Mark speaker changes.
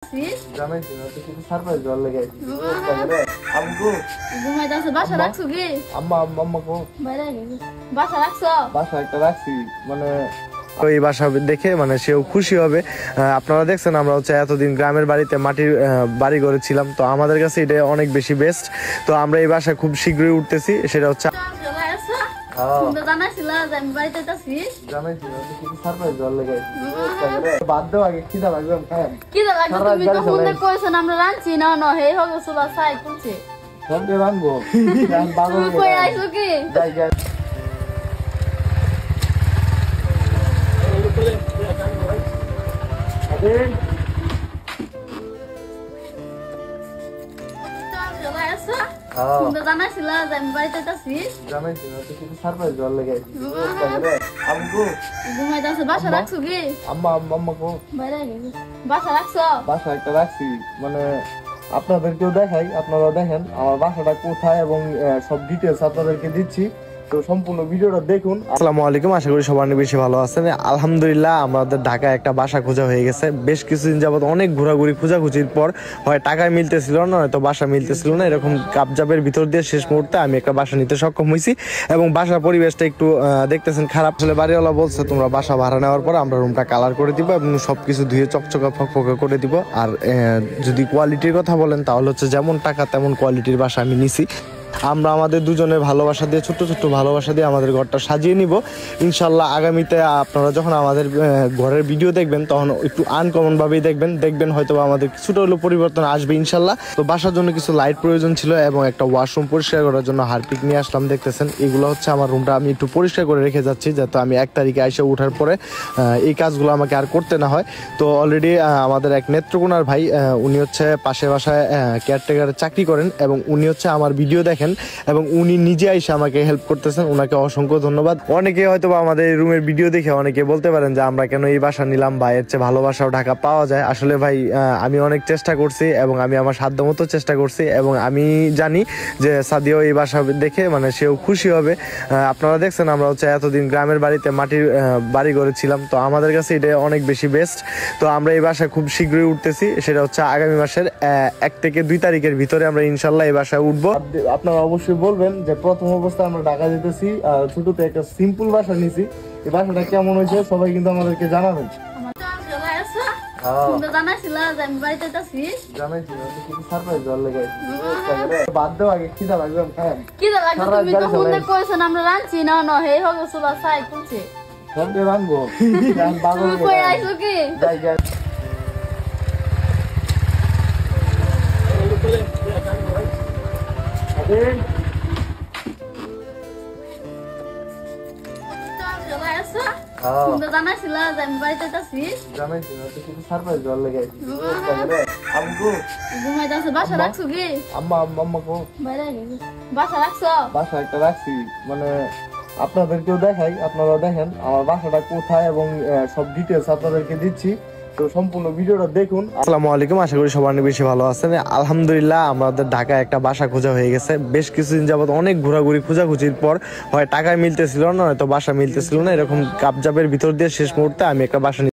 Speaker 1: জামাই ছিল তো কিছু সারপ্রাইজ দেওয়ার লেগে আইছি আমগো
Speaker 2: ঘুমাইতাছে বাসা রাখছো কি?
Speaker 1: আম্মা আম্মা কো
Speaker 2: বাইরে গেছে বাসা রাখছো?
Speaker 1: বাসা একটা রাখছি মানে ওই বাসা দেখে মানে সেও খুশি হবে। আপনারা দেখছেন আমরা হচ্ছে এতদিন গ্রামের বাড়িতে মাটির বাড়ি করেছিলাম, তো আমাদের কাছে এটা অনেক বেশি বেস্ট। তো আমরা এই বাসা খুব শীঘ্রই উঠতেছি, সেটা হচ্ছে বাদ দেওয়া আগে খিদা লাগবে
Speaker 2: আমরা রাঁধছি না না হে হবে সুলা সাই তুলছে
Speaker 1: রাখবো
Speaker 2: কি ঘুমাইতাছে বাসা রাখছো কি?
Speaker 1: আম্মা আম্মা কো
Speaker 2: বাইরে গেছে বাসা রাখছো?
Speaker 1: বাসা একটা রাখছি মানে আপনাদেরকেও দেখাই, আপনারা দেখেন আমার বাসাটা কোথায় এবং সব ডিটেলস আপনাদেরকে দিচ্ছি, তো সম্পূর্ণ ভিডিওটা দেখুন। আসসালামু আলাইকুম, আশা করি সবাই বেশি ভালো আছেন। আলহামদুলিল্লাহ আমাদের ঢাকায় একটা বাসা খোঁজা হয়ে গেছে। বেশ কিছুদিন যাবত অনেক ঘোরাঘুরি খোঁজাখুঁজির পর হয় টাকায় মিলতেছিল না, হয়তো বাসা মিলতেছিল না, এরকম কাবজাবের ভিতর দিয়ে শেষ মুহূর্তে আমি একটা বাসা নিতে সক্ষম হয়েছি এবং বাসার পরিবেশটা একটু দেখতেছেন খারাপ। আসলে বাড়িওয়ালা বলছে তোমরা বাসা ভাড়া নেওয়ার পর আমরা রুমটা কালার করে দিব এবং সবকিছু ধুয়ে চকচকা ফকফকে করে দিব। আর যদি কোয়ালিটির কথা বলেন তাহলে হচ্ছে যেমন টাকা তেমন কোয়ালিটির বাসা আমি নিছি। আমরা আমাদের দুজনের ভালোবাসা দিয়ে ছোট্ট ছোট্ট ভালোবাসা দিয়ে আমাদের ঘরটা সাজিয়ে নিব ইনশাল্লাহ। আগামীতে আপনারা যখন আমাদের ঘরের ভিডিও দেখবেন তখন একটু আনকমন ভাবেই দেখবেন হয়তো আমাদের কিছুটা হলেও পরিবর্তন আসবে ইনশাল্লাহ। তো বাসার জন্য কিছু লাইট প্রয়োজন ছিল এবং একটা ওয়াশরুম পরিষ্কার করার জন্য হারপিক নিয়ে আসলাম। দেখতেছেন এগুলো হচ্ছে আমার রুমটা আমি একটু পরিষ্কার করে রেখে যাচ্ছি, যাতে আমি 1 তারিখে এসে ওঠার পরে এই কাজগুলো আমাকে আর করতে না হয়। তো অলরেডি আমাদের এক নেত্রকোনার ভাই, উনি হচ্ছে পাশে বাসায় কেয়ারটেকারের চাকরি করেন এবং উনি হচ্ছে আমার ভিডিও দেখেন এবং উনি নিজে এসে আমাকে হেল্প করতেছেন, ওনাকে অসংখ্য ধন্যবাদ। অনেকে হয়তো আমাদের রুমের ভিডিও দেখে অনেকে বলতে পারেন যে আমরা কেন এই বাসা নিলাম, বা এর চেয়ে ভালোবাসাও ঢাকা পাওয়া যায়। আসলে ভাই আমি অনেক চেষ্টা করছি এবং আমি আমার সাধ্যমতো চেষ্টা করছি এবং আমি জানি যে সাদিও এই বাসা দেখে মানে সেও খুশি হবে। আপনারা দেখছেন আমরা হচ্ছে এতদিন গ্রামের বাড়িতে মাটির বাড়ি করেছিলাম, তো আমাদের কাছে এটা অনেক বেশি বেস্ট। তো আমরা এই বাসায় খুব শীঘ্রই উঠতেছি, সেটা হচ্ছে আগামী মাসের 1 থেকে 2 তারিখের ভিতরে আমরা ইনশাল্লাহ এই বাসায় উঠবো। আপনারা অবশ্যই বলবেন যে প্রথম অবস্থায় আমরা ঢাকা যেতেছি, ছোটতে একটা সিম্পল বাসা নিছি, এই বাসাটা কেমন হয়েছে সবাই কিন্তু আমাদেরকে জানাবেন। বাদ দেওয়া আগে খিদা লাগবে
Speaker 2: আমরা রাঁধছি না না হে হবে সুলা সাই তুলছে
Speaker 1: রাখবো
Speaker 2: ঘুমাইতাছে বাসা রাখছো কি?
Speaker 1: আম্মা আম্মা কো
Speaker 2: বাইরে গেছে বাসা রাখছো?
Speaker 1: বাসা একটা রাখছি মানে আপনাদেরকেও দেখাই, আপনারা দেখেন আমার বাসাটা কোথায় এবং সব ডিটেলস আপনাদেরকে দিচ্ছি, তো সম্পূর্ণ ভিডিওটা দেখুন। আসসালামু আলাইকুম, আশা করি সবাই বেশি ভালো আছেন। আলহামদুলিল্লাহ আমাদের ঢাকায় একটা বাসা খোঁজা হয়ে গেছে। বেশ কিছুদিন যাবত অনেক ঘোরাঘুরি খোঁজাখুঁজির পর হয় টাকায় মিলতেছিল না, হয়তো বাসা মিলতেছিল না, এরকম কাবজাবের ভিতর দিয়ে শেষ মুহূর্তে আমি একটা বাসা